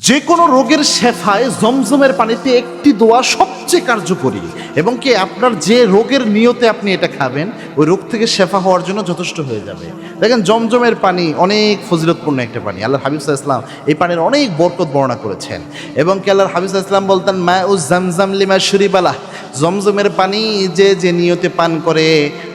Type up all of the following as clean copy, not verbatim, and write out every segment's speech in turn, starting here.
যে কোনো রোগের শেফায় জমজমের পানিতে একটি দোয়া সবচেয়ে কার্যকরী, এবং কি আপনার যে রোগের নিয়তে আপনি এটা খাবেন ওই রোগ থেকে শেফা হওয়ার জন্য যথেষ্ট হয়ে যাবে। দেখেন জমজমের পানি অনেক ফজিলতপূর্ণ একটা পানি। আল্লাহর হাবিব সাল্লাল্লাহু আলাইহি ওয়াসাল্লাম এই পানির অনেক বরকত বর্ণনা করেছেন, এবং কি আল্লাহর হাবিব সাল্লাল্লাহু আলাইহি ওয়াসাল্লাম বলতেন মা উজ জামজাম লিমা শুরিবালাহ, জমজমের পানি যে যে নিয়তে পান করে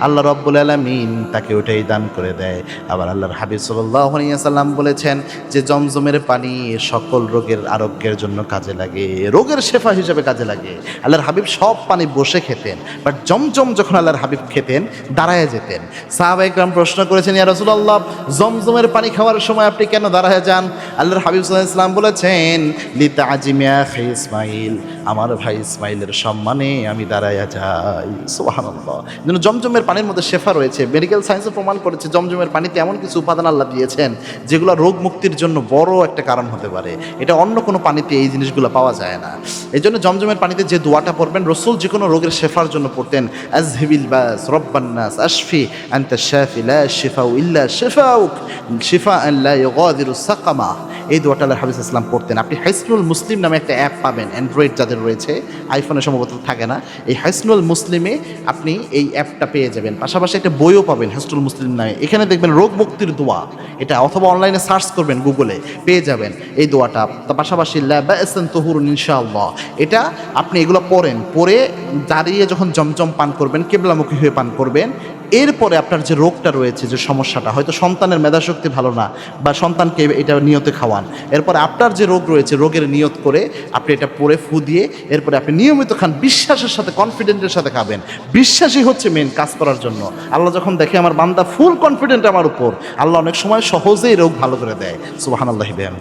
আল্লাহ রাব্বুল আলামিন তাকে ওটাই দান করে দেয়। আবার আল্লাহর হাবিব সাল্লাল্লাহু আলাইহি ওয়াসাল্লাম বলেছেন যে জমজমের পানি সকল রোগের আরোগ্যের জন্য কাজে লাগে, রোগের শেফা হিসেবে কাজে লাগে। আল্লাহর হাবিব সব পানি বসে খেতেন, বাট জমজম যখন আল্লাহর হাবিব খেতেন দাঁড়ায় যেতেন। সাহাবায়ে কেরাম প্রশ্ন করেছেন, ইয়া রাসূলুল্লাহ জমজমের পানি খাওয়ার সময় আপনি কেন দাঁড়ায় যান? আল্লাহর হাবিব সাল্লাল্লাহু আলাইহি ওয়াসাল্লাম বলেছেন লিতাআজিমি আখি ইসমাইল, আমার ভাই ইসমাইলের সম্মানে আমি দাঁড়ায়া যাই। সুবহানাল্লাহ। যেন জমজমের পানির মধ্যে শেফা রয়েছে। মেডিকেল সায়েন্সে প্রমাণ করেছে জমজমের পানিতে এমন কিছু উপাদান আল্লাহ দিয়েছেন যেগুলো রোগ মুক্তির জন্য বড় একটা কারণ হতে পারে। এটা অন্য কোনো পানিতে এই জিনিসগুলো পাওয়া যায় না। এই জন্য জমজমের পানিতে যে দোয়াটা পড়বেন রসুল যে কোনো রোগের শেফার জন্য পড়তেন, আযহিবিল বাস রব্বান নাস আশফি আনতা শাফি লা শিফাউ ইল্লা শিফাউক শিফাআন লা ইউগাদিরু সাকামা। এই দোয়াটা আল্লাহর হাবিব সাল্লাল্লাহু আলাইহি ওয়াসাল্লাম পড়তেন। আপনি হাইসনুল মুসলিম নামে একটা অ্যাপ পাবেন, অ্যান্ড্রয়েড যাদের রয়েছে, আইফোনে সম্ভবত থাকে না। এই হাইসনুল মুসলিমে আপনি এই অ্যাপটা পেয়ে যাবেন, পাশাপাশি একটা বইও পাবেন হাইসনুল মুসলিম নামে। এখানে দেখবেন রোগ মুক্তির দোয়া, এটা অথবা অনলাইনে সার্চ করবেন গুগলে পেয়ে যাবেন এই দোয়াটা। তার পাশাপাশি লা বা'সান তুহুরুন ইনশাআল্লাহ, এটা আপনি এগুলো পড়েন, পড়ে দাঁড়িয়ে যখন জমজম পান করবেন কিবলামুখী হয়ে পান করবেন। এরপরে আপনার যে রোগটা রয়েছে, যে সমস্যাটা, হয়তো সন্তানের মেধাশক্তি ভালো না বা সন্তানকে এটা নিয়তে খাওয়ান, এরপরে আপনার যে রোগ রয়েছে রোগের নিয়ত করে আপনি এটা পরে ফু দিয়ে এরপরে আপনি নিয়মিত খান, বিশ্বাসের সাথে কনফিডেন্টের সাথে খাবেন। বিশ্বাসই হচ্ছে মেন কাজ করার জন্য। আল্লাহ যখন দেখে আমার বান্দা ফুল কনফিডেন্ট আমার উপর, আল্লাহ অনেক সময় সহজেই রোগ ভালো করে দেয়। সুবহানাল্লাহি বিহামদিহি।